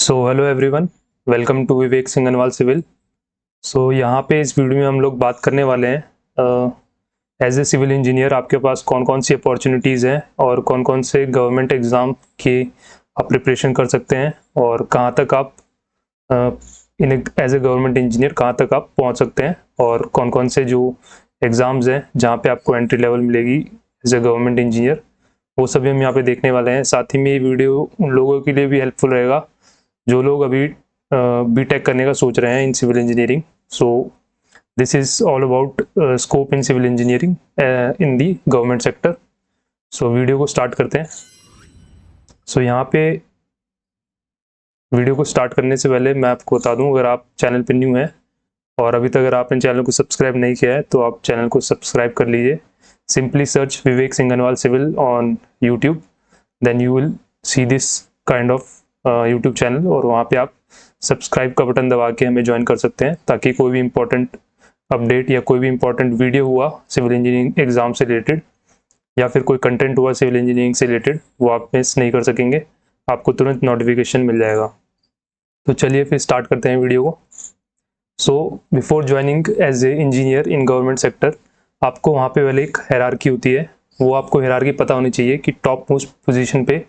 So hello everyone, welcome to Vivek Singanwal civil. यहाँ पे इस वीडियो में हम लोग बात करने वाले हैं एज ए सिविल इंजीनियर आपके पास कौन कौन सी अपॉर्चुनिटीज़ हैं और कौन कौन से गवर्नमेंट एग्ज़ाम की आप प्रिपरेशन कर सकते हैं और कहाँ तक आप इन एज ए गवर्नमेंट इंजीनियर कहाँ तक आप पहुँच सकते हैं और कौन कौन से जो एग्ज़ाम्स हैं जहाँ पे आपको एंट्री लेवल मिलेगी एज ए गवर्नमेंट इंजीनियर, वो सभी हम यहाँ पे देखने वाले हैं। साथ ही में ये वीडियो उन लोगों के लिए भी हेल्पफुल रहेगा जो लोग अभी बीटेक करने का सोच रहे हैं in civil engineering. So this is all about scope in civil engineering in the government sector. So video को स्टार्ट करते हैं। यहाँ पे वीडियो को स्टार्ट करने से पहले मैं आपको बता दूं, अगर आप चैनल पर न्यू हैं और अभी तक अगर आपने चैनल को सब्सक्राइब नहीं किया है तो आप चैनल को सब्सक्राइब कर लीजिए। Simply search Vivek Singanwal civil on YouTube, then you will see this kind of YouTube channel और वहाँ पे आप सब्सक्राइब का बटन दबा के हमें ज्वाइन कर सकते हैं ताकि कोई भी इम्पोर्टेंट अपडेट या कोई भी इम्पोर्टेंट वीडियो हुआ सिविल इंजीनियरिंग एग्जाम से रिलेटेड या फिर कोई कंटेंट हुआ सिविल इंजीनियरिंग से रिलेटेड वो आप मिस नहीं कर सकेंगे, आपको तुरंत नोटिफिकेशन मिल जाएगा। तो चलिए फिर स्टार्ट करते हैं वीडियो को। Before joining as a engineer in government sector आपको वहाँ पे पहले एक हायरार्की होती है, वो आपको हायरार्की पता होनी चाहिए कि टॉप मोस्ट पोजीशन पे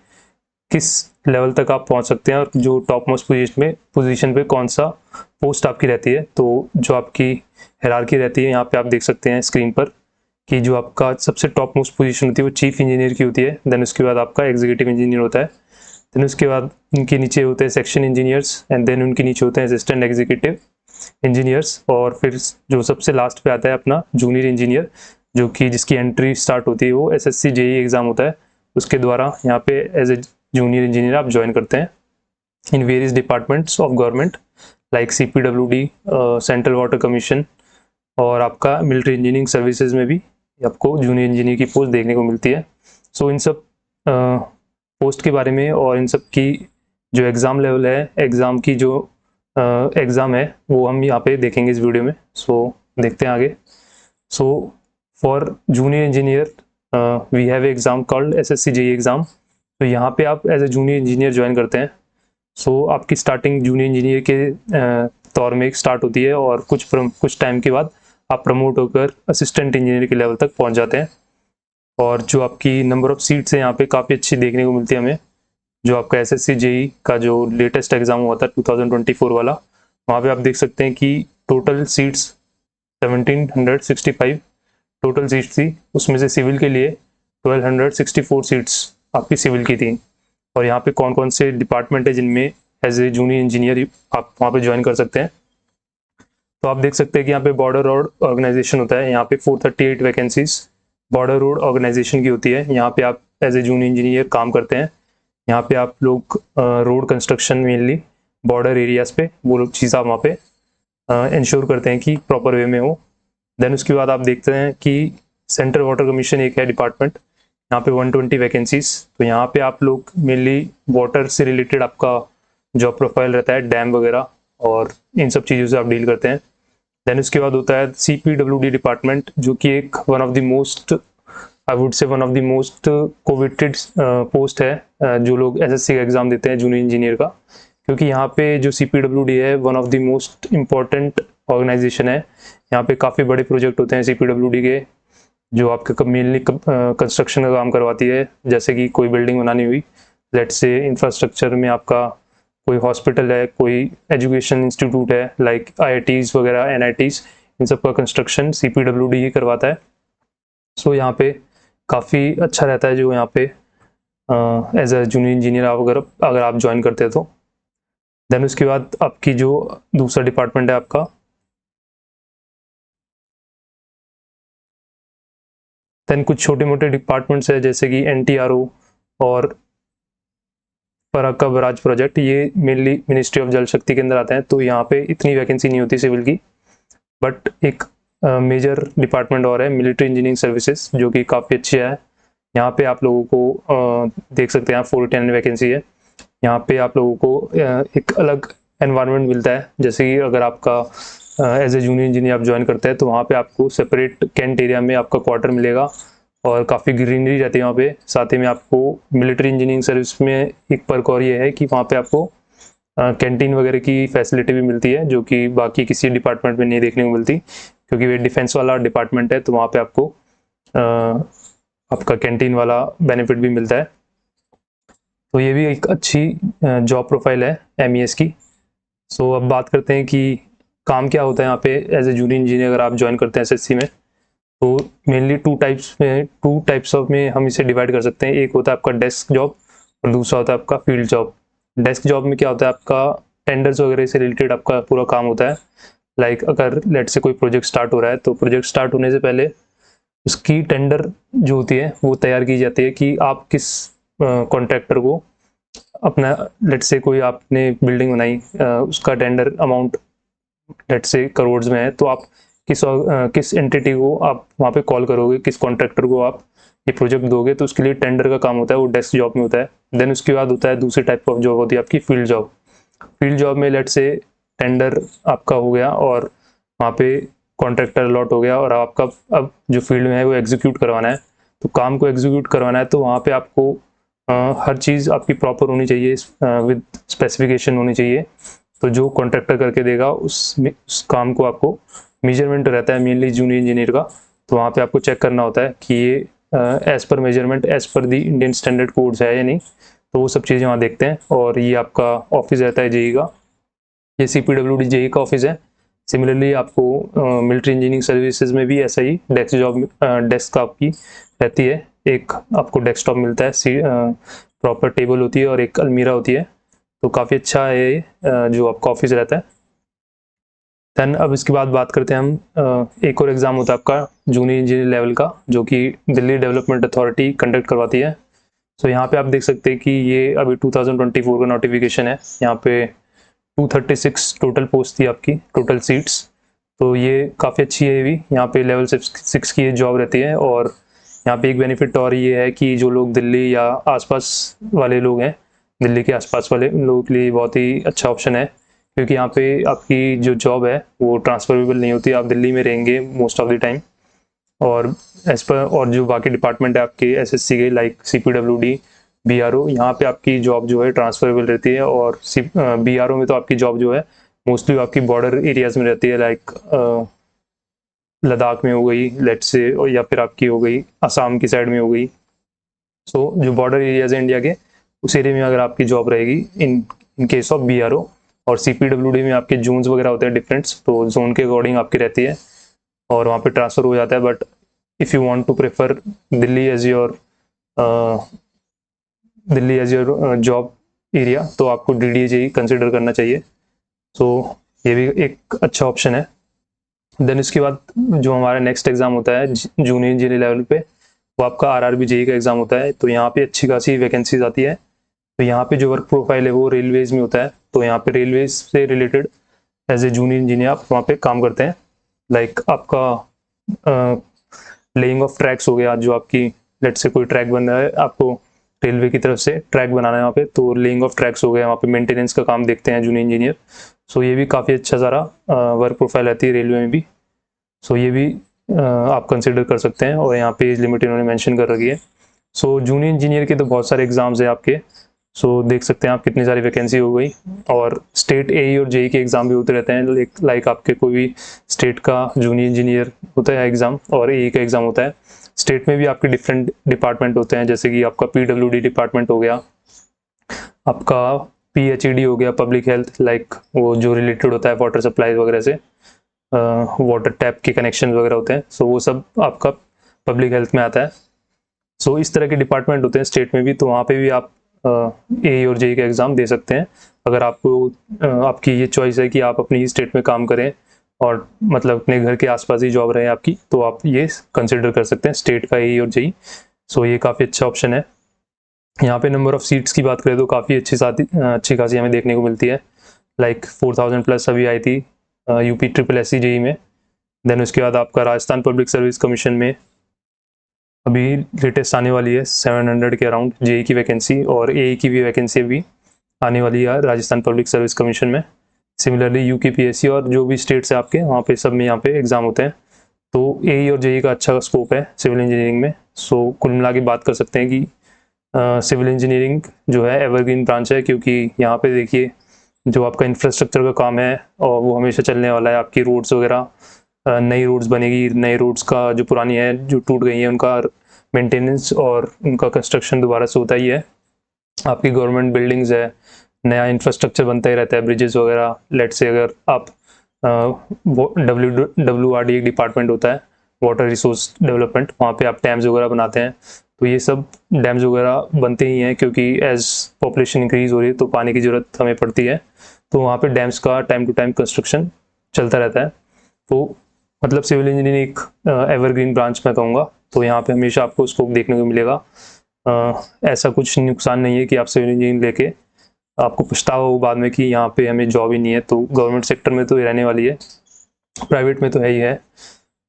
किस लेवल तक आप पहुंच सकते हैं और जो टॉप मोस्ट पोजीशन पे कौन सा पोस्ट आपकी रहती है। तो जो आपकी हायरार्की रहती है यहाँ पे आप देख सकते हैं स्क्रीन पर कि जो आपका सबसे टॉप मोस्ट पोजीशन होती है वो चीफ इंजीनियर की होती है। देन उसके बाद आपका एग्जीक्यूटिव इंजीनियर होता है। देन उसके बाद उनके नीचे होते हैं सेक्शन इंजीनियर्स एंड देन उनके नीचे होते हैं असिस्टेंट एग्जीक्यूटिव इंजीनियर्स और फिर जो सबसे लास्ट पे आता है अपना जूनियर इंजीनियर, जो कि जिसकी एंट्री स्टार्ट होती है वो SSC JEE एग्जाम होता है, उसके द्वारा यहाँ पे एज ए जूनियर इंजीनियर आप ज्वाइन करते हैं in various departments of government like CPWD, central water commission और आपका मिलिट्री इंजीनियरिंग सर्विसेज में भी आपको जूनियर इंजीनियर की पोस्ट देखने को मिलती है। इन सब पोस्ट के बारे में और इन सब की जो एग्ज़ाम लेवल है, एग्ज़ाम की जो एग्ज़ाम है वो हम यहाँ पे देखेंगे इस वीडियो में। देखते हैं आगे। For junior engineer we have exam called SSC JEE exam. तो यहाँ पे आप as a junior engineer join करते हैं। आपकी स्टार्टिंग जूनियर इंजीनियर के तौर में स्टार्ट होती है और कुछ टाइम के बाद आप प्रमोट होकर असिस्टेंट इंजीनियर के लेवल तक पहुँच जाते हैं और जो आपकी नंबर ऑफ सीट्स है यहाँ पे काफ़ी अच्छी देखने को मिलती है हमें। जो आपका SSC JEE का जो लेटेस्ट एग्ज़ाम हुआ था 2024 वाला, वहाँ पे आप देख सकते हैं कि टोटल सीट्स 1765 टोटल सीट्स थी, उसमें से सिविल के लिए 1264 सीट्स आपकी सिविल की थी। और यहाँ पे कौन कौन से डिपार्टमेंट है जिनमें एज ए जूनियर इंजीनियर आप वहाँ पे ज्वाइन कर सकते हैं। तो आप देख सकते हैं कि यहाँ पे बॉर्डर रोड ऑर्गेनाइजेशन होता है, यहाँ पे 438 वैकेंसीज बॉर्डर रोड ऑर्गेनाइजेशन की होती है। यहाँ पे आप एज ए जूनियर इंजीनियर काम करते हैं। यहाँ पे आप लोग road construction mainly border areas पे वो लोग चीज़ आप वहाँ पे इंश्योर करते हैं कि प्रॉपर वे में हो। देन उसके बाद आप देखते हैं कि सेंट्रल वाटर कमीशन एक है डिपार्टमेंट, यहाँ पे 120 वैकेंसीज। तो यहाँ पे आप लोग मेनली वाटर से रिलेटेड आपका जॉब प्रोफाइल रहता है, डैम वगैरह और इन सब चीज़ों से आप डील करते हैं। देन उसके बाद होता है CPWD डिपार्टमेंट, जो कि एक one of the most coveted post है जो लोग SSC का एग्ज़ाम देते हैं जूनियर इंजीनियर का, क्योंकि यहाँ पे जो CPWD है one of the most important organization है। यहाँ पे काफ़ी बड़े प्रोजेक्ट होते हैं CPWD के, जो आपके मेनली कंस्ट्रक्शन का काम करवाती है। जैसे कि कोई बिल्डिंग बनानी हुई, लेट्स से इंफ्रास्ट्रक्चर में आपका कोई हॉस्पिटल है, कोई एजुकेशन इंस्टीट्यूट है लाइक IITs वगैरह NITs, इन सब का कंस्ट्रक्शन CPWD ही करवाता है। यहाँ पे काफ़ी अच्छा रहता है जो यहाँ पे एज ए जूनियर इंजीनियर आप अगर आप ज्वाइन करते हैं तो। देन उसके बाद आपकी जो दूसरा डिपार्टमेंट है आपका, देन कुछ छोटे मोटे डिपार्टमेंट्स है जैसे कि NTRO और फराक्का बराज प्रोजेक्ट, ये मेनली मिनिस्ट्री ऑफ जल शक्ति के अंदर आते हैं। तो यहाँ पे इतनी वैकेंसी नहीं होती सिविल की, बट एक मेजर डिपार्टमेंट और है मिलिट्री इंजीनियरिंग सर्विसेज, जो कि काफ़ी अच्छी है। यहाँ पे आप लोगों को देख सकते हैं 410 वैकेंसी है। यहाँ पे आप लोगों को एक अलग एनवायरनमेंट मिलता है, जैसे कि अगर आपका एज ए जूनियर इंजीनियर आप ज्वाइन करते हैं तो वहाँ पे आपको सेपरेट कैंट एरिया में आपका क्वार्टर मिलेगा और काफ़ी ग्रीनरी रहती है वहाँ पे। साथ ही में आपको मिलिट्री इंजीनियरिंग सर्विस में एक पर्क और ये है कि वहाँ पे आपको कैंटीन वगैरह की फैसिलिटी भी मिलती है, जो कि बाकी किसी डिपार्टमेंट में नहीं देखने को मिलती, क्योंकि ये डिफेंस वाला डिपार्टमेंट है, तो वहाँ पे आपको आपका कैंटीन वाला बेनिफिट भी मिलता है। तो ये भी एक अच्छी जॉब प्रोफाइल है MES की। सो अब बात करते हैं कि काम क्या होता है यहाँ पे एज ए जूनियर इंजीनियर अगर आप ज्वाइन करते हैं SSC में। तो मेनली टू टाइप्स ऑफ में हम इसे डिवाइड कर सकते हैं। एक होता है आपका डेस्क जॉब और दूसरा होता है आपका फील्ड जॉब। डेस्क जॉब में क्या होता है, आपका टेंडर्स वगैरह से रिलेटेड आपका पूरा काम होता है। लाइक अगर लेट से कोई प्रोजेक्ट स्टार्ट हो रहा है, तो प्रोजेक्ट स्टार्ट होने से पहले उसकी टेंडर जो होती है वो तैयार की जाती है कि आप किस कॉन्ट्रैक्टर को अपना, लेट से कोई आपने बिल्डिंग बनाई, उसका टेंडर अमाउंट लेट से करोड़ में है, तो आप किस एंटिटी को आप वहाँ पे कॉल करोगे, किस कॉन्ट्रैक्टर को आप ये प्रोजेक्ट दोगे, तो उसके लिए टेंडर का काम होता है, वो डेस्क जॉब में होता है। देन उसके बाद होता है दूसरी टाइप ऑफ जॉब होती है आपकी फील्ड जॉब। फील्ड जॉब में लेट से टेंडर आपका हो गया और वहाँ पे कॉन्ट्रैक्टर अलॉट हो गया और आपका अब जो फील्ड में है वो एग्जीक्यूट करवाना है। तो काम को एग्जीक्यूट करवाना है, तो वहाँ पे आपको हर चीज़ आपकी प्रॉपर होनी चाहिए, विद स्पेसिफिकेशन होनी चाहिए। तो जो कॉन्ट्रैक्टर करके देगा उस काम को आपको मेजरमेंट रहता है मेनली जूनियर इंजीनियर का, तो वहाँ पे आपको चेक करना होता है कि ये as per measurement as per दी इंडियन स्टैंडर्ड कोड्स है या नहीं। तो वो सब चीज़ें वहाँ देखते हैं। और ये आपका ऑफिस रहता है JEE का, ये CPWD JEE का ऑफिस है। सिमिलरली आपको मिलिट्री इंजीनियरिंग सर्विसेज में भी ऐसा ही डेस्क जॉब डेस्क आपकी रहती है। एक आपको डेस्कटॉप मिलता है, प्रॉपर टेबल होती है और एक अलमीरा होती है। तो काफ़ी अच्छा है ये जो आपका ऑफिस रहता है। देन अब इसके बाद बात करते हैं हम, एक और एग्ज़ाम होता है आपका जूनियर इंजीनियर लेवल का, जो कि दिल्ली डेवलपमेंट अथॉरिटी कंडक्ट करवाती है। सो यहाँ पे आप देख सकते हैं कि ये अभी 2024 का नोटिफिकेशन है। यहाँ पे 236 टोटल पोस्ट थी आपकी, टोटल सीट्स। तो ये काफ़ी अच्छी है। ये भी यहाँ पे लेवल 6 की ये जॉब रहती है। और यहाँ पे एक बेनिफिट और ये है कि जो लोग दिल्ली या आसपास वाले लोग हैं, दिल्ली के आसपास वाले लोगों के लिए बहुत ही अच्छा ऑप्शन है, क्योंकि यहाँ पे आपकी जो जॉब है वो ट्रांसफरेबल नहीं होती। आप दिल्ली में रहेंगे मोस्ट ऑफ द टाइम, और एज पर और जो बाकी डिपार्टमेंट है आपके SSC के, लाइक CPWD BRO, यहाँ पे आपकी जॉब जो है ट्रांसफरेबल रहती है। और BRO में तो आपकी जॉब जो है मोस्टली आपकी बॉर्डर एरियाज में रहती है, लाइक लद्दाख में हो गई लेट से, या फिर आपकी हो गई असम की साइड में हो गई। सो जो बॉर्डर एरियाज है इंडिया के, उस एरिया में अगर आपकी जॉब रहेगी इन केस ऑफ BRO। और CPWD में आपके जोन्स वगैरह होते हैं डिफरेंट्स, तो जोन के अकॉर्डिंग आपकी रहती है और वहाँ पे ट्रांसफ़र हो जाता है। But if you want to prefer Delhi as your job area, तो आपको DDA कंसिडर करना चाहिए। सो ये भी एक अच्छा ऑप्शन है। देन इसके बाद जो हमारा नेक्स्ट एग्ज़ाम होता है जूनियर इंजीनियर लेवल पे, वो आपका RRB JEE का एग्ज़ाम होता है। तो यहाँ पे अच्छी खासी वैकेंसीज आती है। तो यहाँ पे जो वर्क प्रोफाइल है वो रेलवेज में होता है। तो यहाँ पे रेलवेज से related as a junior engineer आप वहाँ पे काम करते हैं। लाइक आपका लेइंग ऑफ ट्रैक्स हो गया, जो आपकी लेट से कोई ट्रैक बन रहा है, आपको रेलवे की तरफ से ट्रैक बनाना है वहाँ पे, तो लेइंग ऑफ ट्रैक्स हो गया, वहाँ पे मेंटेनेंस का काम देखते हैं जूनियर इंजीनियर। सो ये भी काफ़ी अच्छा सारा वर्क प्रोफाइल रहती है रेलवे में भी। सो ये भी आप कंसिडर कर सकते हैं। और यहाँ पे एज लिमिट इन्होंने मेंशन कर रखी है। सो जूनियर इंजीनियर के तो बहुत सारे एग्जाम्स हैं आपके। सो देख सकते हैं आप कितनी सारी वैकेंसी हो गई। और स्टेट AE और JEE के एग्ज़ाम भी होते रहते हैं। लाइक आपके कोई भी स्टेट का जूनियर इंजीनियर होता है एग्ज़ाम और AE का एग्ज़ाम होता है। स्टेट में भी आपके डिफरेंट डिपार्टमेंट होते हैं, जैसे कि आपका PWD डिपार्टमेंट हो गया, आपका PHED हो गया, पब्लिक हेल्थ, लाइक वो जो रिलेटेड होता है वाटर सप्लाई वगैरह से, वाटर टैप के कनेक्शन वगैरह होते हैं। सो वो सब आपका पब्लिक हेल्थ में आता है। सो इस तरह के डिपार्टमेंट होते हैं स्टेट में भी। तो वहाँ पे भी आप AE और JEE का एग्ज़ाम दे सकते हैं, अगर आपको आपकी ये चॉइस है कि आप अपनी ही स्टेट में काम करें और मतलब अपने घर के आसपास ही जॉब रहे आपकी, तो आप ये कंसिडर कर सकते हैं स्टेट का AE और JEE। सो ये काफ़ी अच्छा ऑप्शन है। यहाँ पे नंबर ऑफ़ सीट्स की बात करें तो काफ़ी अच्छी खासी हमें देखने को मिलती है। लाइक 4000 प्लस अभी आई थी UP SSC JEE में। देन उसके बाद आपका राजस्थान पब्लिक सर्विस कमीशन में अभी लेटेस्ट आने वाली है 700 के अराउंड JEE की वैकेंसी, और AE की भी वैकेंसी अभी आने वाली है राजस्थान पब्लिक सर्विस कमीशन में। सिमिलरली UP PSC और जो भी स्टेट्स है आपके, वहाँ पे सब में यहाँ पे एग्ज़ाम होते हैं। तो AE और JEE का अच्छा स्कोप है सिविल इंजीनियरिंग में। सो कुल मिला के बात कर सकते हैं कि सिविल इंजीनियरिंग जो है एवरग्रीन ब्रांच है, क्योंकि यहाँ पे देखिए जो आपका इंफ्रास्ट्रक्चर का काम है और वो हमेशा चलने वाला है। आपकी रोड्स वगैरह, नई रोड्स बनेगी, नई रोड्स का जो पुरानी है जो टूट गई है उनका मेंटेनेंस और उनका कंस्ट्रक्शन दोबारा से होता ही है। आपकी गवर्नमेंट बिल्डिंग्स है, नया इंफ्रास्ट्रक्चर बनता ही रहता है, ब्रिजेस वगैरह। लेट से अगर आप WRD एक डिपार्टमेंट होता है, वाटर रिसोर्स डेवलपमेंट, वहाँ पे आप डैम्स वगैरह बनाते हैं। तो ये सब डैम्स वगैरह बनते ही हैं क्योंकि एज पॉपुलेशन इंक्रीज हो रही है तो पानी की ज़रूरत हमें पड़ती है। तो वहाँ पे डैम्स का टाइम टू टाइम कंस्ट्रक्शन चलता रहता है। तो मतलब सिविल इंजीनियरिंग एक एवरग्रीन ब्रांच मैं कहूँगा। तो यहाँ पे हमेशा आपको स्कोप देखने को मिलेगा। ऐसा कुछ नुकसान नहीं है कि आप सिविल इंजीनियरिंग लेके आपको पछतावा हो बाद में कि यहाँ पे हमें जॉब ही नहीं है। तो गवर्नमेंट सेक्टर में तो ये रहने वाली है, प्राइवेट में तो है ही है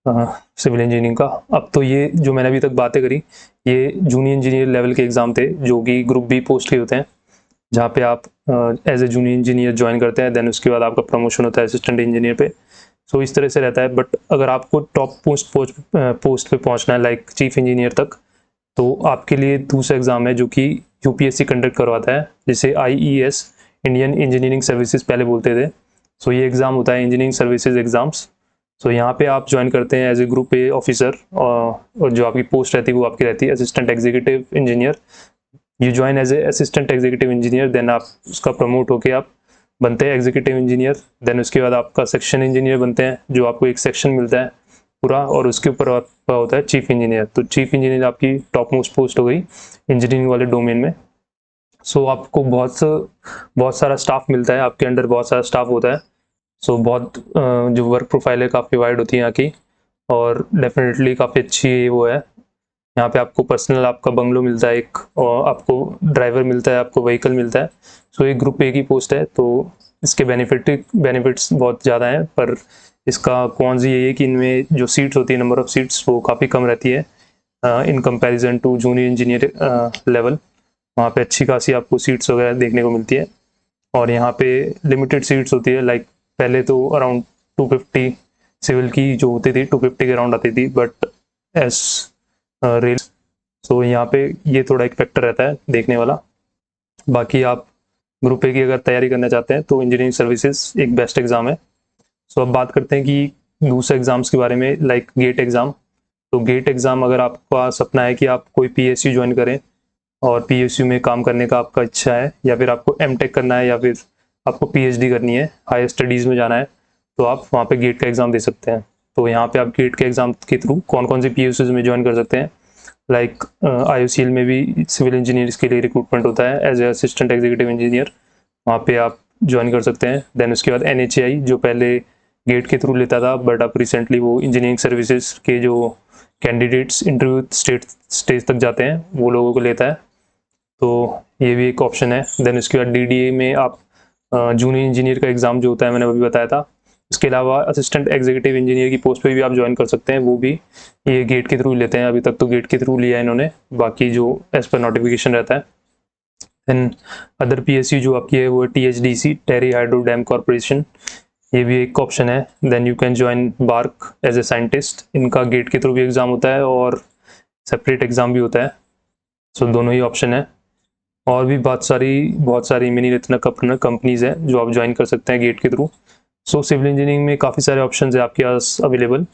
सिविल इंजीनियरिंग का। अब तो ये जो मैंने अभी तक बातें करी, ये जूनियर इंजीनियर लेवल के एग्ज़ाम थे जो कि ग्रुप बी पोस्ट के होते हैं, जहाँ पे आप as a junior engineer join करते हैं। देन उसके बाद आपका प्रमोशन होता है असिस्टेंट इंजीनियर पे। सो इस तरह से रहता है। बट अगर आपको टॉप पोस्ट पे पहुँचना है लाइक चीफ इंजीनियर तक, तो आपके लिए दूसरा एग्ज़ाम है जो कि UPSC कंडक्ट करवाता है, जिसे IES, इंडियन इंजीनियरिंग सर्विसेज पहले बोलते थे। सो ये एग्ज़ाम होता है इंजीनियरिंग सर्विसेज एग्ज़ाम्स। सो यहाँ पे आप ज्वाइन करते हैं as a group A officer, और जो आपकी पोस्ट रहती है वो आपकी रहती है assistant executive engineer. You join as a assistant executive engineer, then आप उसका प्रमोट होके आप बनते हैं एग्जीक्यूटिव इंजीनियर। देन उसके बाद आपका सेक्शन इंजीनियर बनते हैं, जो आपको एक सेक्शन मिलता है पूरा, और उसके ऊपर आपका होता है चीफ इंजीनियर। तो चीफ इंजीनियर आपकी टॉप मोस्ट पोस्ट हो गई इंजीनियरिंग वाले डोमेन में। सो आपको बहुत सारा स्टाफ मिलता है, आपके अंडर बहुत सारा स्टाफ होता है। सो बहुत जो वर्क प्रोफाइल है काफ़ी वाइड होती है यहाँ की, और डेफिनेटली काफ़ी अच्छी वो है। यहाँ पे आपको पर्सनल आपका बंगलो मिलता है एक, और आपको ड्राइवर मिलता है, आपको व्हीकल मिलता है। सो एक ग्रुप ए की पोस्ट है, तो इसके बेनिफिट्स बहुत ज़्यादा हैं। पर इसका कॉन्स ये है कि इनमें जो सीट्स होती है, नंबर ऑफ सीट्स, वो काफ़ी कम रहती है in comparison to junior engineer level. वहाँ पे अच्छी खासी आपको सीट्स वगैरह देखने को मिलती है। और यहाँ पे लिमिटेड सीट्स होती है, लाइक पहले तो अराउंड 250 सिविल की जो होती थी 250 के अराउंड आती थी, बट एस रेल। सो यहाँ पे ये थोड़ा एक फैक्टर रहता है देखने वाला। बाकी आप ग्रुप ए की अगर तैयारी करना चाहते हैं तो इंजीनियरिंग सर्विसेज एक बेस्ट एग्ज़ाम है। सो अब बात करते हैं कि दूसरे एग्ज़ाम्स के बारे में, लाइक गेट एग्ज़ाम। तो गेट एग्ज़ाम अगर आपका सपना है कि आप कोई PSU ज्वाइन करें और PSU में काम करने का आपका इच्छा है, या फिर आपको M.Tech करना है, या फिर आपको PhD करनी है, हायर स्टडीज़ में जाना है, तो आप वहाँ पे गेट का एग्ज़ाम दे सकते हैं। तो यहाँ पे आप गेट के एग्ज़ाम के थ्रू कौन कौन से PSUs में ज्वाइन कर सकते हैं, लाइक IOCL में भी सिविल इंजीनियर्स के लिए रिक्रूटमेंट होता है as a assistant executive engineer, वहाँ पे आप ज्वाइन कर सकते हैं। देन उसके बाद NHAI जो पहले गेट के थ्रू लेता था, बट अब रिसेंटली वो इंजीनियरिंग सर्विसेज के जो कैंडिडेट्स इंटरव्यू स्टेज तक जाते हैं वो लोगों को लेता है, तो ये भी एक ऑप्शन है। देन उसके बाद DDA में आप जूनियर इंजीनियर का एग्ज़ाम जो होता है मैंने अभी बताया था। इसके अलावा असिस्टेंट एग्जीक्यूटिव इंजीनियर की पोस्ट पे भी आप ज्वाइन कर सकते हैं, वो भी ये गेट के थ्रू लेते हैं। अभी तक तो गेट के थ्रू लिया है इन्होंने, बाकी जो एज पर नोटिफिकेशन रहता है। देन अदर PSU जो आपकी है वो है THDC, Tehri hydro dam corporation, ये भी एक ऑप्शन है। Then you can join BARC as a scientist, इनका गेट के थ्रू भी एग्ज़ाम होता है और सेपरेट एग्ज़ाम भी होता है। सो दोनों ही ऑप्शन है। और भी बहुत सारी मिनी रत्न कंपनीज़ हैं जो आप ज्वाइन कर सकते हैं गेट के थ्रू। सो सिविल इंजीनियरिंग में काफ़ी सारे ऑप्शंस है आपके पास अवेलेबल।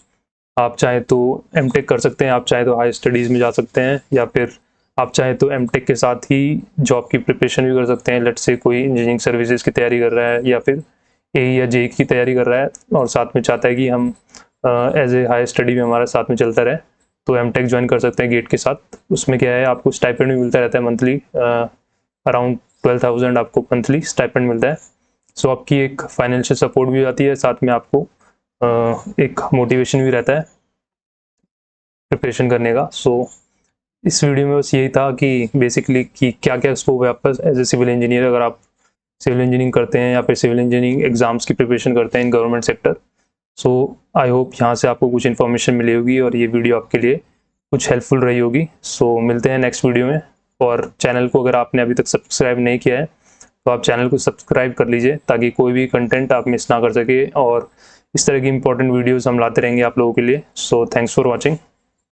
आप चाहे तो M.Tech कर सकते हैं, आप चाहे तो हाई स्टडीज़ में जा सकते हैं, या फिर आप चाहे तो M.Tech के साथ ही जॉब की प्रिपरेशन भी कर सकते हैं। लेट से कोई इंजीनियरिंग सर्विसेज की तैयारी कर रहा है, या फिर AE या JEE की तैयारी कर रहा है और साथ में चाहता है कि हम एज ए हाई स्टडी में हमारा साथ में चलता रहे, तो M.Tech ज्वाइन कर सकते हैं गेट के साथ। उसमें क्या है, आपको स्टाइपेंड भी मिलता रहता है मंथली, अराउंड 12,000 आपको मंथली स्टाइपेंड मिलता है। सो आपकी एक फाइनेंशियल सपोर्ट भी आती है, साथ में आपको एक मोटिवेशन भी रहता है प्रिपरेशन करने का। सो इस वीडियो में बस यही था कि बेसिकली कि क्या क्या स्कोप है आपका एज ए सिविल इंजीनियर, अगर आप सिविल इंजीनियरिंग करते हैं या फिर सिविल इंजीनियरिंग एग्जाम्स की प्रिपरेशन करते हैं इन government sector. So I hope यहाँ से आपको कुछ इन्फॉर्मेशन मिली होगी और ये वीडियो आपके लिए कुछ हेल्पफुल रही होगी। सो मिलते हैं नेक्स्ट वीडियो में। और चैनल को अगर आपने अभी तक सब्सक्राइब नहीं किया है तो आप चैनल को सब्सक्राइब कर लीजिए, ताकि कोई भी कंटेंट आप मिस ना कर सके, और इस तरह की इंपॉर्टेंट वीडियोस हम लाते रहेंगे आप लोगों के लिए। So thanks for watching.